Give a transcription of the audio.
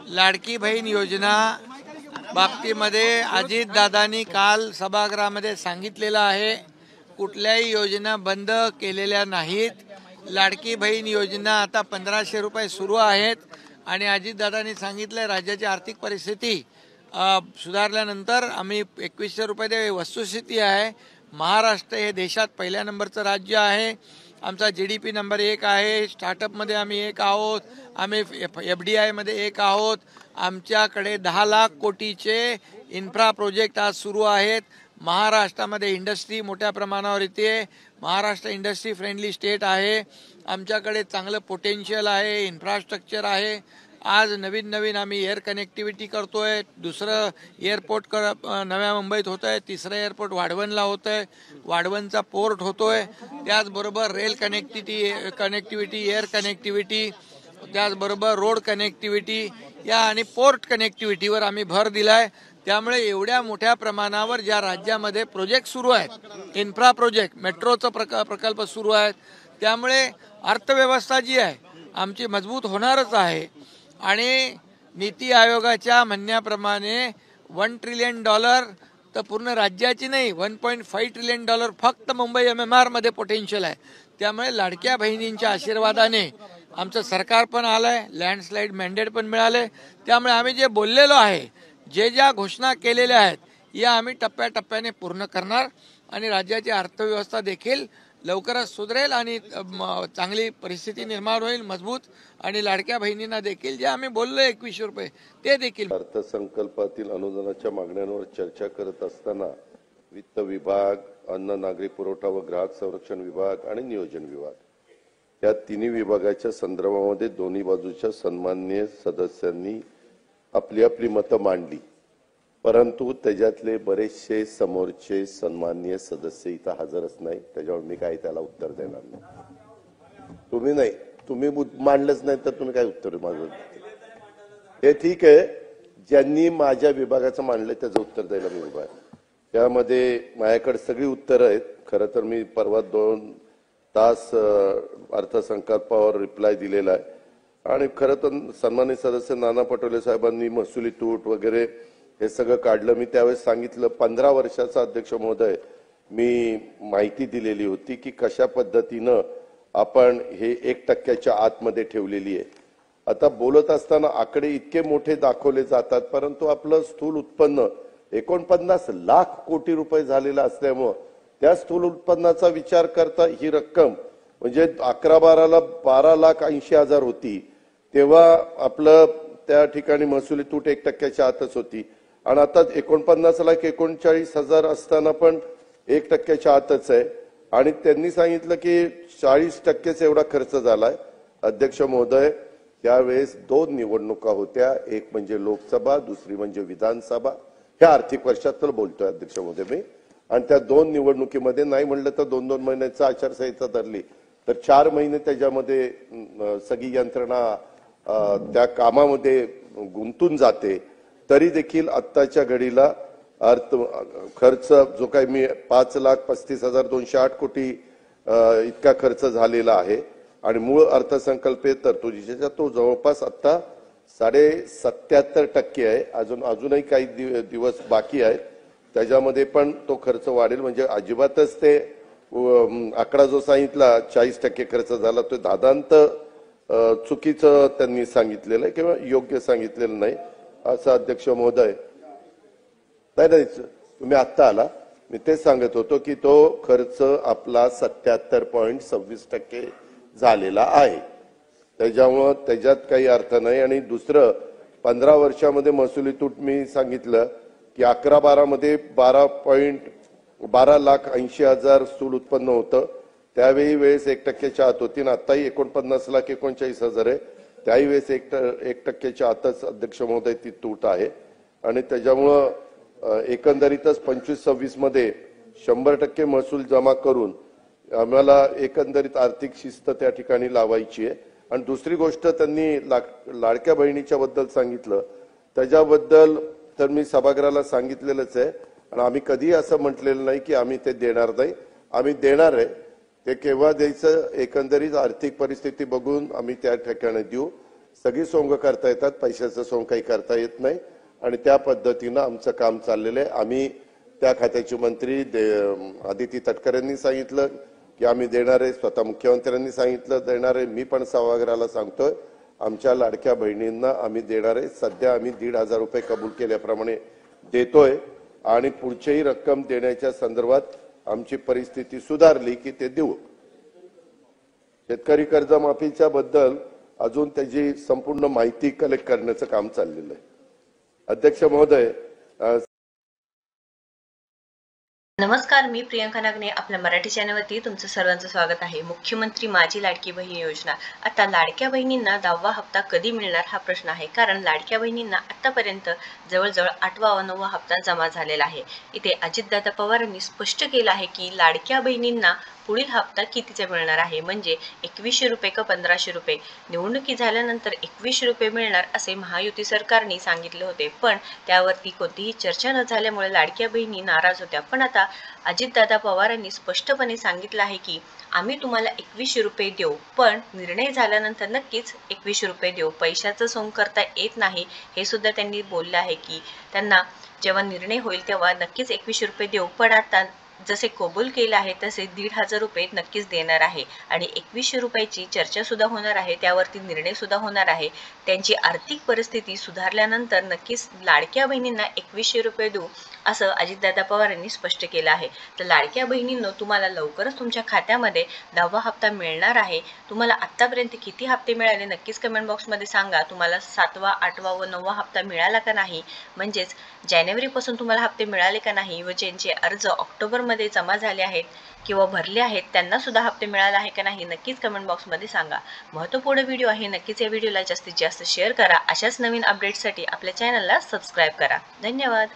लाडकी बहीण योजना बाबतीमध्ये अजितदादांनी काल सभागृहामध्ये सांगितलेलं आहे, कुठल्याही योजना बंद केलेल्या नाहीत। लाडकी बहीण योजना आता 1500 रुपये सुरू आहेत आणि अजितदादांनी सांगितलं राज्याची आर्थिक परिस्थिती सुधारल्यानंतर आम्ही 2100 रुपये वस्तुस्थिती आहे। महाराष्ट्र हे देशात पहिल्या नंबरचं राज्य आहे। आमचा GDP नंबर 1 आहे। स्टार्टअपमध्ये आम्ही 1 आहोत। आम्ही FDI मध्ये 1 आहोत। आमच्याकडे 10 लाख कोटीचे इन्फ्रा प्रोजेक्ट आज सुरू आहेत। महाराष्ट्रामध्ये इंडस्ट्री मोठ्या प्रमाणावर येते। महाराष्ट्र इंडस्ट्री फ्रेंडली स्टेट आहे। आमच्याकडे चांगलं पोटेन्शियल आहे, इन्फ्रास्ट्रक्चर आहे। आज नवीन आम्ही एअर कनेक्टिव्हिटी करतोय। दुसरं एअरपोर्ट नव्या मुंबईत होतंय, तिसरं एअरपोर्ट वाढवणला होतंय, वाढवणचा पोर्ट होतोय। त्याचबरोबर रेल कनेक्टिव्हिटी, एअर कनेक्टिव्हिटी, त्याचबरोबर रोड कनेक्टिव्हिटी या आणि पोर्ट कनेक्टिव्हिटीवर आम्ही भर दिलाय। त्यामुळे एवढ्या मोठ्या प्रमाणावर ज्या राज्यामध्ये प्रोजेक्ट सुरू आहेत, इन्फ्रा प्रोजेक्ट, मेट्रोचा प्रकल्प सुरू आहेत, त्यामुळे अर्थव्यवस्था जी आहे आमची मजबूत होणारच आहे। आणि नीती आयोगाच्या म्हणण्याप्रमाणे $1 ट्रिलियन तर पूर्ण राज्याची नाही, $1.5 ट्रिलियन फक्त मुंबई MMR मध्ये पोटेन्शियल आहे। त्यामुळे लाडक्या बहिणींच्या आशीर्वादाने आमचं सरकार पण आलंय, लँडस्लाइड मॅन्डेट पण मिळाले। त्यामुळे आम्ही जे बोललेलो आहे, ज्या घोषणा केलेल्या आहेत, या आम्ही टप्प्याटप्प्याने पूर्ण करणार आणि राज्याची अर्थव्यवस्था देखील लवकरच सुधरेल आणि चांगली परिस्थिती निर्माण होईल, मजबूत। आणि लाडक्या बहिणींना देखील जे आम्ही बोललो 2100 रुपये ते देखील। अर्थसंकल्पातील अनुदानाच्या मागण्यांवर चर्चा करत असताना वित्त विभाग, अन्न नागरी पुरवठा व ग्राहक संरक्षण विभाग आणि नियोजन विभाग या तिन्ही विभागाच्या संदर्भामध्ये दोन्ही बाजूच्या सन्माननीय सदस्यांनी आपली आपली मतं मांडली, परंतु त्याच्यातले बरेचसे समोरचे सन्माननीय सदस्य इथं हजरच नाही। त्याच्यामुळे मी काही त्याला उत्तर देणार नाही। तुम्ही मांडलंच नाही तर तुम्ही काय उत्तर मागू? हे ठीक आहे, ज्यांनी माझ्या विभागाचं मांडलं त्याचं उत्तर द्यायला मी उभा आहे। त्यामध्ये माझ्याकडे सगळी उत्तरं आहेत। खरं तर मी परवा 2 तास अर्थसंकल्पावर रिप्लाय दिलेला आहे आणि खरं तर सन्मानित सदस्य नाना पटोले साहेबांनी महसुली तूट वगैरे हे सगळं काढलं। मी त्यावेळेस सांगितलं, 15 वर्षाचा अध्यक्ष महोदय मी माहिती दिलेली होती की कशा पद्धतीनं आपण हे 1% आतमध्ये ठेवलेली आहे। आता बोलत असताना आकडे इतके मोठे दाखवले जातात, परंतु आपलं स्थूल उत्पन्न 49 लाख कोटी रुपये झालेलं असल्यामुळे त्या स्थूल उत्पन्नाचा विचार करता ही रक्कम म्हणजे 11-12ला 12,80,000 होती, तेव्हा आपलं त्या ठिकाणी महसुली तूट 1% आतच होती आणि आता 49,39,000 असताना पण 1% आतच आहे। आणि त्यांनी सांगितलं की 40% एवढा खर्च झालाय। अध्यक्ष महोदय, त्यावेळेस 2 निवडणुका होत्या, एक म्हणजे लोकसभा, दुसरी म्हणजे विधानसभा। ह्या आर्थिक वर्षात बोलतोय अध्यक्ष महोदय मी। आणि त्या 2 निवडणुकीमध्ये नाही म्हणलं तर 2-2 महिन्याचा आचारसंहिता धरली तर 4 महिने त्याच्यामध्ये सगळी यंत्रणा त्या कामामध्ये गुंतून जाते। तरी देखील आत्ताच्या घडीला खर्च जो काही मी 5,35,208 कोटी इतका खर्च झालेला आहे आणि मूळ अर्थसंकल्पीय तरतुदीचा तो जवळपास आता 77.5% आहे। अजूनही काही दिवस बाकी आहेत, त्याच्यामध्ये पण तो खर्च वाढेल। म्हणजे अजिबातच ते आकडा जो सांगितला 40% खर्च झाला तो दादांत चुकीचं त्यांनी सांगितलेलं आहे किंवा योग्य सांगितलेलं नाही असं अध्यक्ष महोदय। नाही, तुम्ही आत्ता आला, मी तेच सांगत होतो की तो खर्च आपला 77.26% झालेला आहे। त्याच्यामुळं त्याच्यात काही अर्थ नाही। आणि दुसरं 15 वर्षामध्ये महसुली तूट मी सांगितलं की 11-12 मध्ये 12,80,000 स्थूल उत्पन्न होतं, त्यावेळी वेळेस 1% आत होती आणि आताही 49,39,000 आहे। त्याही वेळेस 1% आतच अध्यक्ष महोदय ती तूट आहे। आणि त्याच्यामुळं एकंदरीतच 25-26 मध्ये 100% महसूल जमा करून आम्हाला एकंदरीत आर्थिक शिस्त त्या ठिकाणी लावायची आहे। आणि दुसरी गोष्ट त्यांनी लाडक्या बहिणीच्या बद्दल सांगितलं, त्याच्याबद्दल तर मी सभागृहाला सांगितलेलंच आहे आणि आम्ही कधी असं म्हटलेलं नाही की आम्ही ते देणार नाही। आम्ही देणार आहे, ते केव्हा द्यायचं एकंदरीत आर्थिक परिस्थिती बघून आम्ही त्या ठिकाणी देऊ। सगळी सोंग करता येतात, पैशाचं सोंग काही करता येत नाही आणि त्या पद्धतीनं आमचं काम चाललेलं आहे. आम्ही त्या खात्याचे मंत्री आदिती तटकरे यांनी सांगितलं की आम्ही देणार आहे, स्वतः मुख्यमंत्र्यांनी सांगितलं देणार आहे. मी पण सभागृहाला सांगतोय आमच्या लाडक्या बहिणींना आम्ही देणार आहे. सध्या आम्ही 1,500 रुपये कबूल केल्याप्रमाणे देतोय आणि पुढचीही रक्कम देण्याच्या संदर्भात आमची परिस्थिती सुधारली की ते देऊ. शेतकरी कर्जमाफीच्या बद्दल अजून त्याची संपूर्ण माहिती कलेक्ट करण्याचं काम चाललेलं आहे. अध्यक्ष महोदय, नमस्कार, मी प्रियंका नागने. आपल्या मराठी चॅनलवरती तुमचं सर्वांचं स्वागत आहे. मुख्यमंत्री माझी लाडकी बहीण योजना. आता लाडक्या बहिणींना 10वा हप्ता कधी मिळणार हा प्रश्न आहे, कारण लाडक्या बहिणींना आतापर्यंत जवळजवळ 8वा व 9वा हप्ता जमा झालेला आहे. इथे अजितदादा पवार यांनी स्पष्ट केलं आहे की लाडक्या बहिणींना पुढील हप्ता कितीचा मिळणार आहे, म्हणजे 2100 रुपये का 1500 रुपये. निवडणुकी झाल्यानंतर 2100 रुपये मिळणार असे महायुती सरकारने सांगितले होते, पण त्यावरती कोणतीही चर्चा न झाल्यामुळे लाडक्या बहिणी नाराज होत्या. पण आता अजितदादा पवार यांनी स्पष्टपणे सांगितलं आहे की आम्ही तुम्हाला 2100 रुपये देऊ, पण निर्णय झाल्यानंतर नक्कीच 2100 रुपये देऊ. पैशाचं सोंग करता येत नाही हे सुद्धा त्यांनी बोलले आहे की त्यांना जेव्हा निर्णय होईल तेव्हा नक्कीच 2100 रुपये देऊ, पण आता जसे कबूल केले आहे तसे 1,500 रुपये नक्कीच देणार आहे आणि 2100 रुपयाची चर्चा सुद्धा होणार आहे, त्यावरती निर्णय सुद्धा होणार आहे. त्यांची आर्थिक परिस्थिती सुधारल्यानंतर नक्कीच लाडक्या बहिणींना 2100 रुपये देऊ असं अजितदादा पवार यांनी स्पष्ट केलं आहे. तर लाडक्या बहिणींनो, तुम्हाला लवकरच तुमच्या खात्यामध्ये 10वा हप्ता मिळणार आहे. तुम्हाला आतापर्यंत किती हप्ते मिळाले नक्कीच कमेंट बॉक्समध्ये सांगा. तुम्हाला 7वा, 8वा व 9वा हप्ता मिळाला का नाही, म्हणजेच जानेवारीपासून तुम्हाला हप्ते मिळाले का नाही व ज्यांचे अर्ज ऑक्टोबरमध्ये जमा झाले आहेत किंवा भरले आहेत त्यांना सुद्धा हप्ते मिळाले आहे का नाही नक्कीच कमेंट बॉक्समध्ये सांगा. महत्त्वपूर्ण व्हिडिओ आहे, नक्कीच या व्हिडिओला जास्तीत जास्त शेअर करा. अशाच नवीन अपडेट्ससाठी आपल्या चॅनलला सबस्क्राईब करा. धन्यवाद.